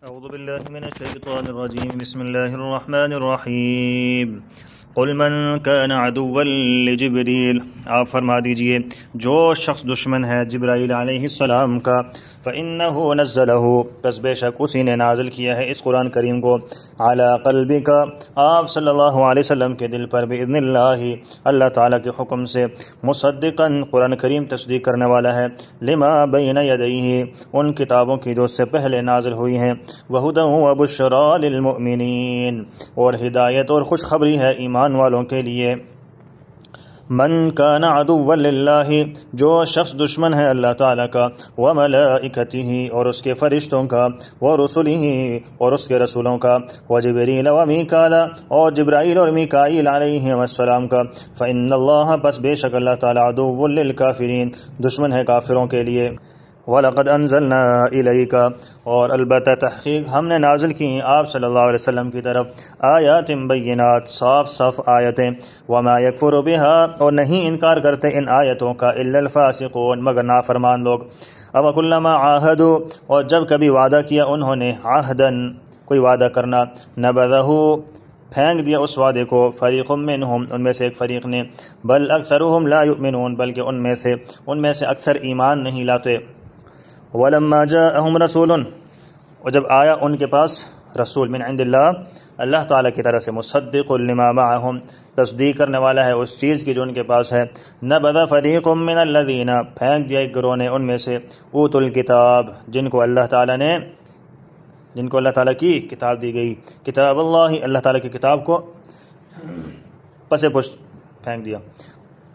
اعوذ باللہ من الشیطان الرجیم بسم اللہ الرحمن الرحیم قل من کان عدوا لجبریل، آپ فرما دیجئے جو شخص دشمن ہے جبرائیل علیہ السلام کا، فإنہ نزلہ، پس بے شک اسی نے نازل کیا ہے اس قرآن کریم کو، علی قلبک، آپ صلی اللہ علیہ وسلم کے دل پر، بإذن اللہ، اللہ تعالیٰ کے حکم سے، مصدقا، قرآن کریم تصدیق کرنے والا ہے، لما بین یدیہ، ان کتابوں کی جو اس سے پہلے نازل ہوئی ہیں، وہدی وبشری للمؤمنین، اور ہدایت اور خوشخبری ہے ایمان والوں کے لیے۔ من کان عدوا للہ، جو شخص دشمن ہے اللہ تعالیٰ کا، وملائکتہ، اور اس کے فرشتوں کا، ورسلہ، اور اس کے رسولوں کا، وجبریل ومیکال، اور جبرائیل اور میکائیل علیہ السلام کا، فإن اللہ، پس بے شک اللہ تعالیٰ، عدو للکافرین، دشمن ہے کافروں کے لیے۔ وَلَقَدْ أَنزَلْنَا إِلَيْكَ، اور البتہ تحقیق ہم نے نازل کی آپ صلی اللہ علیہ وسلم کی طرف، آیات بینات، صاف صاف آیتیں، وما یکفر بها، اور نہیں انکار کرتے ان آیتوں کا، الا الفاسقون، مگر نافرمان لوگ۔ اب کلما عاہدوا، اور جب کبھی وعدہ کیا انہوں نے، عہدن، کوئی وعدہ کرنا، نبذہ، پھینک دیا اس وعدے کو، فریق منہم، ان میں سے ایک فریق نے، بل اکثرهم لا یؤمنون، بلکہ ان میں سے اکثر ایمان نہیں لاتے۔ وَلَمَّا جَاءَهُمْ رَسُولٌ، اور جب آیا ان کے پاس رسول، من عند اللہ، اللہ تعالیٰ کی طرف سے، مصدق لما معہم، تصدیق کرنے والا ہے اس چیز کی جو ان کے پاس ہے، نبذ فریق من الذین، پھینک دیا ایک گروہ نے ان میں سے، اوتوا الکتاب، جن کو اللہ تعالیٰ کی کتاب دی گئی، کتاب اللہ تعالیٰ کی کتاب کو پس پشت پھینک دیا،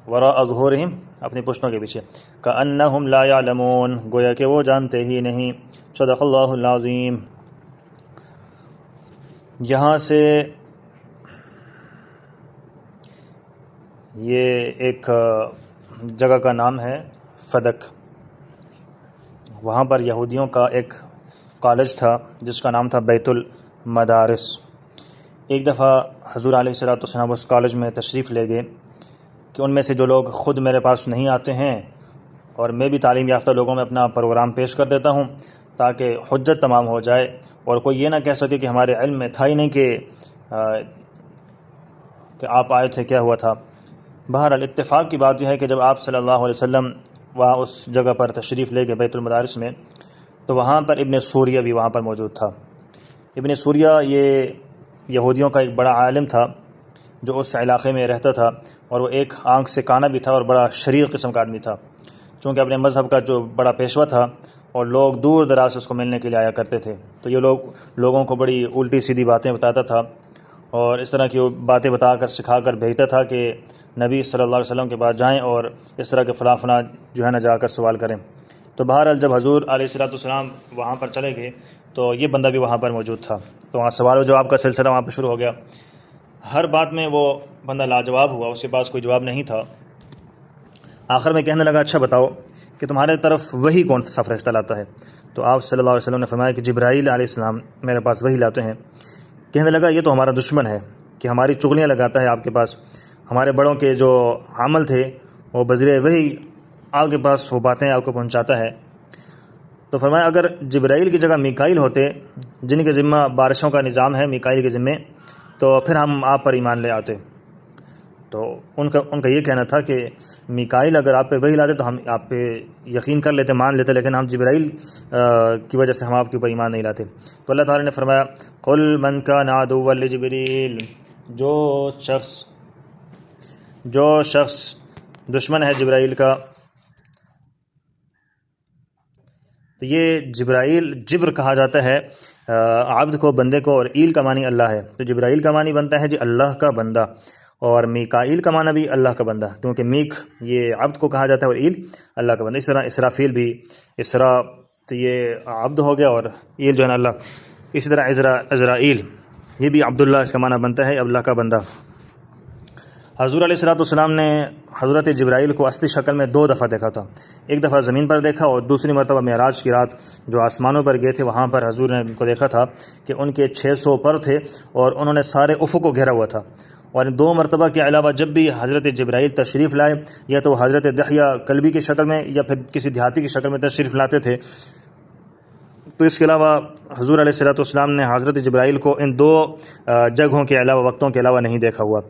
وراء ظہورہم، اپنی پشتوں کے پیچھے، کأنہم لا یعلمون، گویا کہ وہ جانتے ہی نہیں۔ صدق اللہ العظیم۔ یہاں سے یہ ایک جگہ کا نام ہے فدک، وہاں پر یہودیوں کا ایک کالج تھا جس کا نام تھا بیت المدارس۔ ایک دفعہ حضور علیہ الصلوۃ والسلام اس کالج میں تشریف لے گئے کہ ان میں سے جو لوگ خود میرے پاس نہیں آتے ہیں، اور میں بھی تعلیم یافتہ لوگوں میں اپنا پروگرام پیش کر دیتا ہوں تاکہ حجت تمام ہو جائے اور کوئی یہ نہ کہہ سکے کہ ہمارے علم میں تھا ہی نہیں کہ آپ آئے تھے، کیا ہوا تھا۔ بہرحال اتفاق کی بات یہ ہے کہ جب آپ صلی اللہ علیہ وسلم وہاں اس جگہ پر تشریف لے گئے بیت المدارس میں، تو وہاں پر ابن سوریہ بھی وہاں پر موجود تھا۔ ابن سوریہ یہ یہودیوں کا ایک بڑا عالم تھا جو اس علاقے میں رہتا تھا، اور وہ ایک آنکھ سے کانا بھی تھا اور بڑا شریر قسم کا آدمی تھا، چونکہ اپنے مذہب کا جو بڑا پیشوا تھا، اور لوگ دور دراز سے اس کو ملنے کے لیے آیا کرتے تھے، تو یہ لوگوں کو بڑی الٹی سیدھی باتیں بتاتا تھا، اور اس طرح کی وہ باتیں بتا کر سکھا کر بھیجتا تھا کہ نبی صلی اللہ علیہ وسلم کے پاس جائیں اور اس طرح کے فلاں جو ہے نا جا کر سوال کریں۔ تو بہرحال جب حضور علیہ الصلوۃ والسلام وہاں پر چلے گئے تو یہ بندہ بھی وہاں پر موجود تھا، تو وہاں سوال و جواب کا سلسلہ وہاں پہ شروع ہو گیا۔ ہر بات میں وہ بندہ لاجواب ہوا، اس کے پاس کوئی جواب نہیں تھا۔ آخر میں کہنے لگا، اچھا بتاؤ کہ تمہارے طرف وہی کون سا فرشتہ لاتا ہے؟ تو آپ صلی اللہ علیہ وسلم نے فرمایا کہ جبرائیل علیہ السلام میرے پاس وہی لاتے ہیں۔ کہنے لگا، یہ تو ہمارا دشمن ہے کہ ہماری چغلیاں لگاتا ہے آپ کے پاس، ہمارے بڑوں کے جو عمل تھے وہ بذریعہ وہی آپ کے پاس وہ باتیں آپ کو پہنچاتا ہے۔ تو فرمایا اگر جبرائیل کی جگہ میکائیل ہوتے، جن کے ذمہ بارشوں کا نظام ہے، میکائیل کے ذمے، تو پھر ہم آپ پر ایمان لے آتے۔ تو ان کا یہ کہنا تھا کہ میکائیل اگر آپ پہ وہی لاتے تو ہم آپ پہ یقین کر لیتے، مان لیتے، لیکن ہم جبرائیل کی وجہ سے ہم آپ کے اوپر ایمان نہیں لاتے۔ تو اللہ تعالیٰ نے فرمایا، قل من کان عدوا لجبریل، جو شخص دشمن ہے جبرائیل کا، تو یہ جبرائیل، جبر کہا جاتا ہے عبد کو، بندے کو، اور ایل کا معنی اللہ ہے، تو جبرائیل کا معنی بنتا ہے جی اللہ کا بندہ، اور میکائیل کا معنی بھی اللہ کا بندہ، کیونکہ میک یہ عبد کو کہا جاتا ہے اور ایل اللہ کا بندہ۔ اس طرح اسرافیل بھی، اسرا تو یہ عبد ہو گیا اور ایل جو ہے نا اللہ، اسی طرح عزرائیل یہ بھی عبداللہ، اس کا معنی بنتا ہے اللہ کا بندہ۔ حضور علیہ الصلوۃ والسلام نے حضرت جبرائیل کو اصلی شکل میں 2 دفعہ دیکھا تھا، ایک دفعہ زمین پر دیکھا، اور دوسری مرتبہ معراج کی رات جو آسمانوں پر گئے تھے وہاں پر حضور نے ان کو دیکھا تھا کہ ان کے 600 پر تھے اور انہوں نے سارے افق کو گھیرا ہوا تھا۔ اور ان 2 مرتبہ کے علاوہ جب بھی حضرت جبرائیل تشریف لائے، یا تو حضرت دحیہ کلبی کی شکل میں یا پھر کسی دیہاتی کی شکل میں تشریف لاتے تھے، تو اس کے علاوہ حضور علیہ الصلوۃ والسلام نے حضرت جبرائیل کو ان 2 جگہوں کے علاوہ، وقتوں کے علاوہ نہیں دیکھا ہوا۔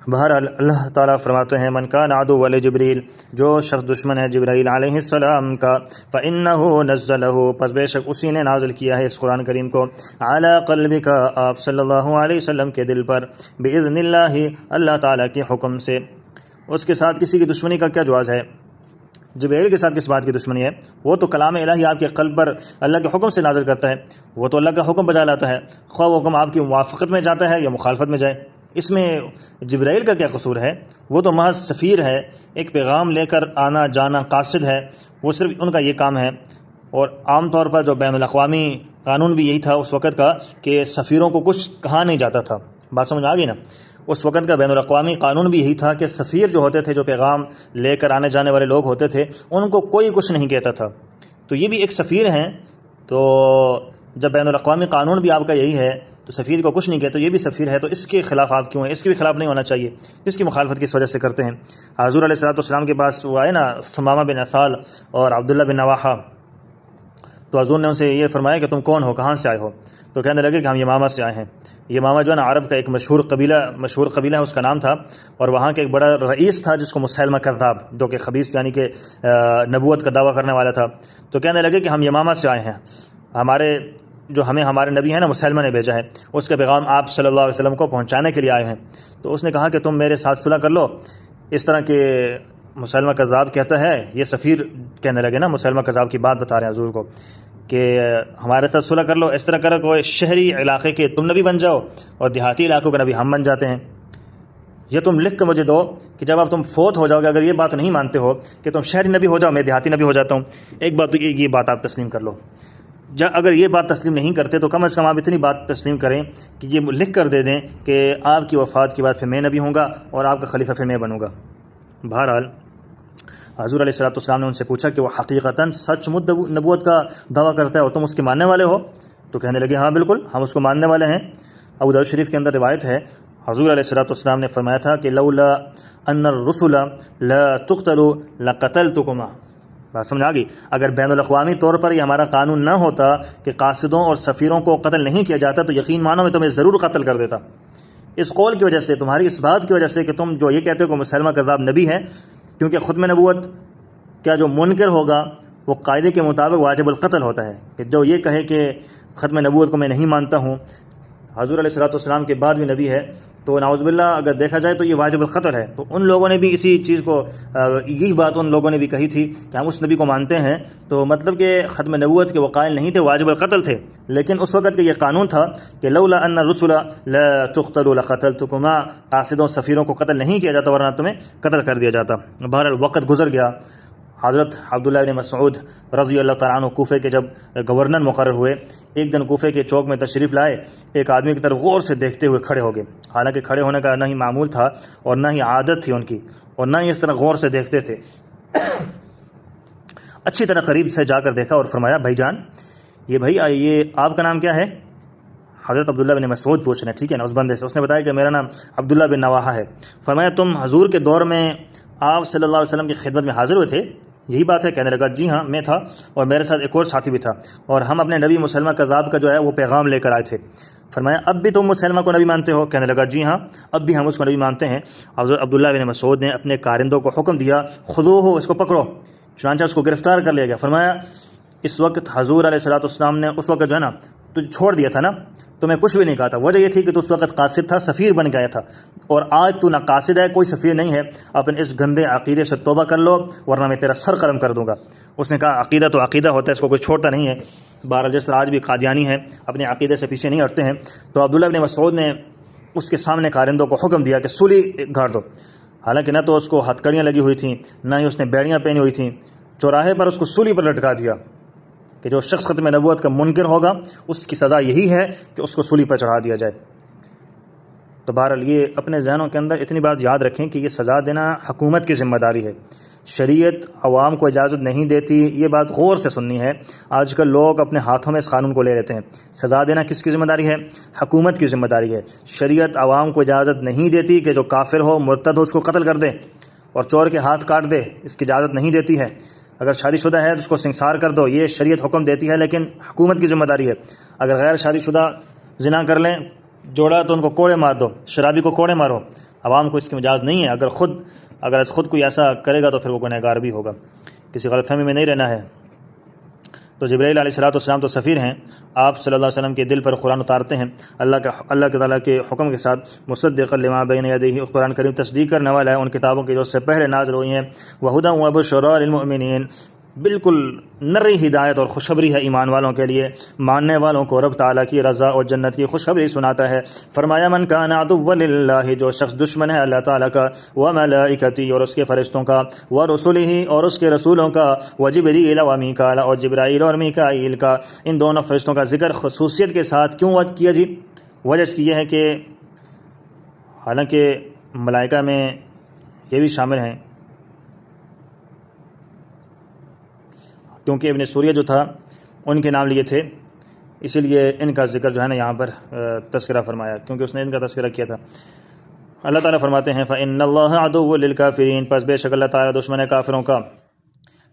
بہرحال اللہ تعالیٰ فرماتے ہیں من کان عدوا لجبریل، جو شخص دشمن ہے جبرائیل علیہ السلام کا، فإنہ نزلہ، پس بے شک اسی نے نازل کیا ہے اس قرآن کریم کو، علی قلبک، آپ صلی اللہ علیہ وسلم کے دل پر، بإذن اللہ، اللہ تعالیٰ کے حکم سے۔ اس کے ساتھ کسی کی دشمنی کا کیا جواز ہے؟ جبرائیل کے ساتھ کس بات کی دشمنی ہے؟ وہ تو کلام الہی آپ کے قلب پر اللہ کے حکم سے نازل کرتا ہے، وہ تو اللہ کا حکم بجا لاتا ہے، خواہ وہ حکم آپ کی موافقت میں جاتا ہے یا مخالفت میں جائے، اس میں جبرائیل کا کیا قصور ہے؟ وہ تو محض سفیر ہے، ایک پیغام لے کر آنا جانا قاصد ہے، وہ صرف ان کا یہ کام ہے۔ اور عام طور پر جو بین الاقوامی قانون بھی یہی تھا اس وقت کا کہ سفیروں کو کچھ کہا نہیں جاتا تھا، بات سمجھ آ گئی نا؟ اس وقت کا بین الاقوامی قانون بھی یہی تھا کہ سفیر جو ہوتے تھے، جو پیغام لے کر آنے جانے والے لوگ ہوتے تھے، ان کو کوئی کچھ نہیں کہتا تھا۔ تو یہ بھی ایک سفیر ہیں، تو جب بین الاقوامی قانون بھی آپ کا یہی ہے تو سفیر کو کچھ نہیں کہتے، تو یہ بھی سفیر ہے، تو اس کے خلاف آپ کیوں ہیں؟ اس کے بھی خلاف نہیں ہونا چاہیے، اس کی مخالفت کس وجہ سے کرتے ہیں؟ حضور علیہ السلام کے پاس وہ آئے نا ثمامہ بن اسال اور عبداللہ بن رواحہ، تو حضور نے ان سے یہ فرمایا کہ تم کون ہو، کہاں سے آئے ہو؟ تو کہنے لگے کہ ہم یمامہ سے آئے ہیں۔ یمامہ جو ہے نا عرب کا ایک مشہور قبیلہ ہے، اس کا نام تھا، اور وہاں کے ایک بڑا رئیس تھا جس کو مسیلمہ کذاب، جو کہ خبیث یعنی کہ نبوت کا دعویٰ کرنے والا تھا۔ تو کہنے لگے کہ ہم یمامہ سے آئے ہیں، ہمارے نبی ہیں نا مسیلمہ نے بھیجا ہے، اس کا پیغام آپ صلی اللہ علیہ وسلم کو پہنچانے کے لیے آئے ہیں۔ تو اس نے کہا کہ تم میرے ساتھ صلح کر لو، اس طرح کہ مسیلمہ کذاب کہتا ہے، یہ سفیر کہنے لگے نا، مسیلمہ کذاب کی بات بتا رہے ہیں حضور کو کہ ہمارے ساتھ صلح کر لو، اس طرح کرو کوئی شہری علاقے کے تم نبی بن جاؤ اور دیہاتی علاقوں کا نبی ہم بن جاتے ہیں، یہ تم لکھ کے مجھے دو کہ جب آپ تم فوت ہو جاؤ گے، اگر یہ بات نہیں مانتے ہو کہ تم شہری نبی ہو جاؤ، میں دیہاتی نبی ہو جاتا ہوں، ایک بات تو یہ بات آپ تسلیم کر لو۔ اگر یہ بات تسلیم نہیں کرتے تو کم از کم آپ اتنی بات تسلیم کریں کہ یہ لکھ کر دے دیں کہ آپ کی وفات کے بعد پھر میں نبی ہوں گا اور آپ کا خلیفہ پھر میں بنوں گا۔ بہرحال حضور علیہ الصلوۃ والسلام نے ان سے پوچھا کہ وہ حقیقتاً سچ نبوت کا دعویٰ کرتا ہے اور تم اس کے ماننے والے ہو؟ تو کہنے لگے ہاں بالکل، ہم اس کو ماننے والے ہیں۔ ابو داؤد شریف کے اندر روایت ہے، حضور علیہ الصلوۃ والسلام نے فرمایا تھا کہ لولا ان الرسل لا تقتل لقتلتکما، بات سمجھ آ گئی؟ اگر بین الاقوامی طور پر یہ ہمارا قانون نہ ہوتا کہ قاصدوں اور سفیروں کو قتل نہیں کیا جاتا تو یقین مانو میں تمہیں ضرور قتل کر دیتا، اس قول کی وجہ سے، تمہاری اس بات کی وجہ سے کہ تم جو یہ کہتے ہو کہ مسیلمہ کذاب نبی ہے، کیونکہ ختم نبوت کا جو منکر ہوگا وہ قاعدے کے مطابق واجب القتل ہوتا ہے، کہ جو یہ کہے کہ ختم نبوت کو میں نہیں مانتا ہوں، حضور علیہ الصلوۃ والسلام کے بعد بھی نبی ہے، تو نعوذ باللہ اگر دیکھا جائے تو یہ واجب القتل ہے۔ تو ان لوگوں نے بھی اسی چیز کو، یہی بات ان لوگوں نے بھی کہی تھی کہ ہم اس نبی کو مانتے ہیں، تو مطلب کہ ختم نبوت کے وہ قائل نہیں تھے، واجب القتل تھے، لیکن اس وقت کا یہ قانون تھا کہ لولا ان الرسل لا تقتل لقتلتکما، قاصدوں سفیروں کو قتل نہیں کیا جاتا ورنہ تمہیں قتل کر دیا جاتا۔ بہرحال وقت گزر گیا، حضرت عبداللہ بن مسعود رضی اللہ تعالیٰ عنہ کوفے کے جب گورنر مقرر ہوئے، ایک دن کوفے کے چوک میں تشریف لائے، ایک آدمی کی طرف غور سے دیکھتے ہوئے کھڑے ہو گئے، حالانکہ کھڑے ہونے کا نہ ہی معمول تھا اور نہ ہی عادت تھی ان کی، اور نہ ہی اس طرح غور سے دیکھتے تھے۔ اچھی طرح قریب سے جا کر دیکھا اور فرمایا بھائی جان، یہ آپ کا نام کیا ہے؟ حضرت عبداللہ بن مسعود پوچھ رہے ہیں، ٹھیک ہے نا، اس بندے سے۔ اس نے بتایا کہ میرا نام عبداللہ بن رواحہ ہے۔ فرمایا تم حضور کے دور میں آپ صلی اللہ علیہ وسلم کی خدمت میں حاضر ہوئے تھے؟ یہی بات ہے؟ کہنے لگا جی ہاں میں تھا، اور میرے ساتھ ایک اور ساتھی بھی تھا، اور ہم اپنے نبی مسیلمہ کذاب کا جو ہے وہ پیغام لے کر آئے تھے۔ فرمایا اب بھی تم مسیلمہ کو نبی مانتے ہو؟ کہنے لگا جی ہاں اب بھی ہم اس کو نبی مانتے ہیں۔ حضرت عبداللہ بن مسعود نے اپنے کارندوں کو حکم دیا خذوہ، اس کو پکڑو، چنانچہ اس کو گرفتار کر لیا گیا۔ فرمایا اس وقت حضور علیہ الصلوۃ والسلام نے اس وقت جو ہے نا تو چھوڑ دیا تھا نا، تو میں کچھ بھی نہیں کہا تھا، وجہ یہ تھی کہ تو اس وقت قاصد تھا، سفیر بن گیا تھا، اور آج تو نہ قاصد ہے، کوئی سفیر نہیں ہے، اپنے اس گندے عقیدے سے توبہ کر لو ورنہ میں تیرا سر قلم کر دوں گا۔ اس نے کہا عقیدہ تو عقیدہ ہوتا ہے، اس کو کوئی چھوڑتا نہیں ہے۔ بہرحال جس طرح آج بھی قادیانی ہے، اپنے عقیدے سے پیچھے نہیں ہٹتے ہیں، تو عبداللہ بن مسعود نے اس کے سامنے کارندوں کو حکم دیا کہ سولی گاڑ دو۔ حالانکہ نہ تو اس کو ہتھ کڑیاں لگی ہوئی تھیں، نہ ہی اس نے بیڑیاں پہنی ہوئی تھیں، چوراہے پر اس کو سولی پر لٹکا دیا کہ جو شخص ختم نبوت کا منکر ہوگا اس کی سزا یہی ہے کہ اس کو سولی پر چڑھا دیا جائے۔ تو بہرحال یہ اپنے ذہنوں کے اندر اتنی بات یاد رکھیں کہ یہ سزا دینا حکومت کی ذمہ داری ہے، شریعت عوام کو اجازت نہیں دیتی، یہ بات غور سے سننی ہے۔ آج کل لوگ اپنے ہاتھوں میں اس قانون کو لے لیتے ہیں۔ سزا دینا کس کی ذمہ داری ہے؟ حکومت کی ذمہ داری ہے۔ شریعت عوام کو اجازت نہیں دیتی کہ جو کافر ہو، مرتد ہو، اس کو قتل کر دے اور چور کے ہاتھ کاٹ دے، اس کی اجازت نہیں دیتی ہے۔ اگر شادی شدہ ہے تو اس کو سنسار کر دو، یہ شریعت حکم دیتی ہے، لیکن حکومت کی ذمہ داری ہے۔ اگر غیر شادی شدہ زنا کر لیں جوڑا تو ان کو کوڑے مار دو، شرابی کو کوڑے مارو، عوام کو اس کی مجاز نہیں ہے۔ اگر خود کوئی ایسا کرے گا تو پھر وہ گنہگار بھی ہوگا، کسی غلط فہمی میں نہیں رہنا ہے۔ تو جبرائیل علیہ السلام تو سفیر ہیں، آپ صلی اللہ علیہ وسلم کے دل پر قرآن اتارتے ہیں اللہ تعالیٰ کے حکم کے ساتھ، مصدقا لما بین یدیہ، اس قرآن کریم تصدیق کرنے والا ہے ان کتابوں کی جو اس سے پہلے نازل ہوئی ہیں، وہدی وبشریٰ للمؤمنین، بالکل نری ہدایت اور خوشخبری ہے ایمان والوں کے لیے، ماننے والوں کو رب تعالیٰ کی رضا اور جنت کی خوشخبری سناتا ہے۔ فرمایا من کان عدوا للہ، جو شخص دشمن ہے اللہ تعالیٰ کا، وملائکتہ، اور اس کے فرشتوں کا، ورسلہ، اور اس کے رسولوں کا، وجبریل ومیکائیل، اور جبرائیل اور میکائیل کا۔ ان دونوں فرشتوں کا ذکر خصوصیت کے ساتھ کیوں کیا جی؟ وجہ اس کی یہ ہے کہ حالانکہ ملائکہ میں یہ بھی شامل ہیں، کیونکہ ابن سوریہ جو تھا ان کے نام لیے تھے، اسی لیے ان کا ذکر جو ہے نا یہاں پر تذکرہ فرمایا، کیونکہ اس نے ان کا تذکرہ کیا تھا۔ اللہ تعالیٰ فرماتے ہیں فَإِنَّ اللَّهَ عَدُوٌّ لِلْكَافِرِينَ، پس بے شک اللہ تعالیٰ دشمن ہے کافروں کا،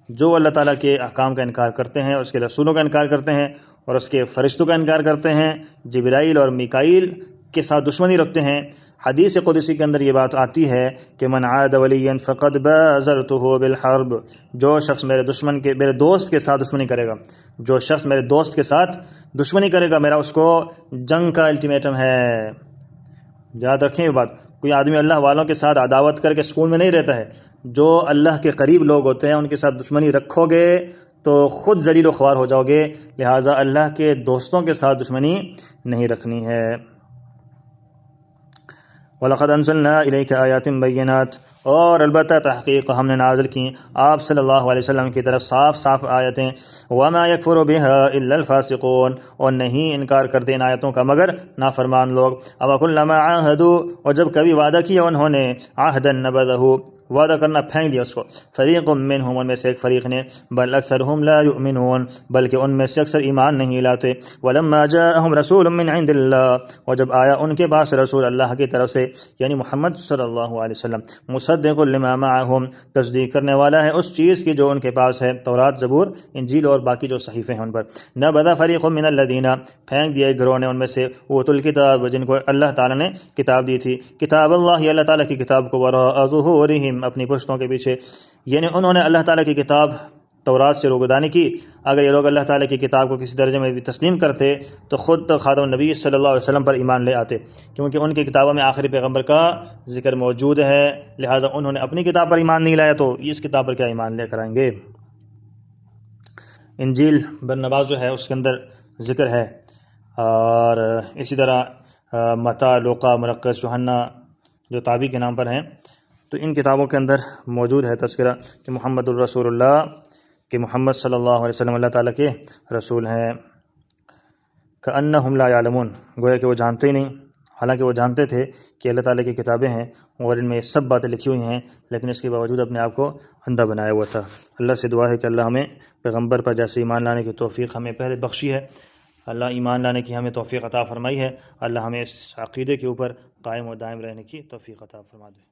جو اللہ تعالیٰ کے احکام کا انکار کرتے ہیں، اس کے رسولوں کا انکار کرتے ہیں، اور اس کے فرشتوں کا انکار کرتے ہیں، جبرائیل اور میکائیل کے ساتھ دشمنی رکھتے ہیں۔ حدیث قدسی کے اندر یہ بات آتی ہے کہ من عاد ولیا فقد بازرته بالحرب، جو شخص میرے دوست کے ساتھ دشمنی کرے گا، جو شخص میرے دوست کے ساتھ دشمنی کرے گا، میرا اس کو جنگ کا الٹیمیٹم ہے۔ یاد رکھیں یہ بات، کوئی آدمی اللہ والوں کے ساتھ عداوت کر کے سکون میں نہیں رہتا ہے۔ جو اللہ کے قریب لوگ ہوتے ہیں ان کے ساتھ دشمنی رکھو گے تو خود ذلیل و خوار ہو جاؤ گے، لہٰذا اللہ کے دوستوں کے ساتھ دشمنی نہیں رکھنی ہے۔ وَلَقَدْ أَنزَلْنَا إِلَيْكَ آيَاتٍ بَيِّنَاتٍ، اور البتہ تحقیق ہم نے نازل کی آپ صلی اللہ علیہ وسلم کی طرف صاف آیتیں، وَمَا يَكْفُرُ بِهَا إِلَّا الْفَاسِقُونَ، اور نہیں انکار کرتے ان آیتوں کا مگر نافرمان لوگ۔ أَوَكُلَّمَا عَاهَدُوا، اور جب کبھی وعدہ کیا انہوں نے، عَهْدًا نَبَذَهُ، وعدہ کرنا پھینک دیا اس کو، فریق منہم، ان میں سے ایک فریق نے، بل اکثرہم لا یؤمنون، بلکہ ان میں سے اکثر ایمان نہیں لاتے۔ ولما جاءہم رسول من عند اللہ، اور جب آیا ان کے پاس رسول اللہ کی طرف سے، یعنی محمد صلی اللہ علیہ وسلم، مصدق لما معہم، تصدیق کرنے والا ہے اس چیز کی جو ان کے پاس ہے، تورات، زبور، انجیل اور باقی جو صحیفے ہیں ان پر۔ نبذ فریق من الذین، پھینک دیا ایک گروہ نے ان میں سے، اوتوا الکتاب، جن کو اللہ تعالیٰ نے کتاب دی تھی، کتاب اللہ، اللہ تعالیٰ کی کتاب کو، وراء ظہورہم، اپنی پشتوں کے پیچھے، یعنی انہوں نے اللہ تعالیٰ کی کتاب تورات سے روگردانی کی۔ اگر یہ لوگ اللہ تعالیٰ کی کتاب کو کسی درجے میں بھی تسلیم کرتے تو خود خاتم النبی صلی اللہ علیہ وسلم پر ایمان لے آتے، کیونکہ ان کی کتابوں میں آخری پیغمبر کا ذکر موجود ہے، لہٰذا انہوں نے اپنی کتاب پر ایمان نہیں لایا تو اس کتاب پر کیا ایمان لے کر آئیں گے۔ انجیل برنباس جو ہے اس کے اندر ذکر ہے، اور اسی طرح متی، لوقا، مرقس، یوحنا جو تابعی کے نام پر ہیں، تو ان کتابوں کے اندر موجود ہے تذکرہ کہ محمد الرسول اللہ، کہ محمد صلی اللہ علیہ وسلم اللہ تعالیٰ کے رسول ہیں۔ کأنہم لا یعلمون، گویا کہ وہ جانتے ہی نہیں، حالانکہ وہ جانتے تھے کہ اللہ تعالیٰ کی کتابیں ہیں اور ان میں یہ سب باتیں لکھی ہوئی ہیں، لیکن اس کے باوجود اپنے آپ کو اندھا بنایا ہوا تھا۔ اللہ سے دعا ہے کہ اللہ ہمیں پیغمبر پر جیسے ایمان لانے کی توفیق ہمیں پہلے بخشی ہے، اللہ ایمان لانے کی ہمیں توفیق عطا فرمائی ہے، اللہ ہمیں اس عقیدے کے اوپر قائم و دائم رہنے کی توفیق عطا فرما دے۔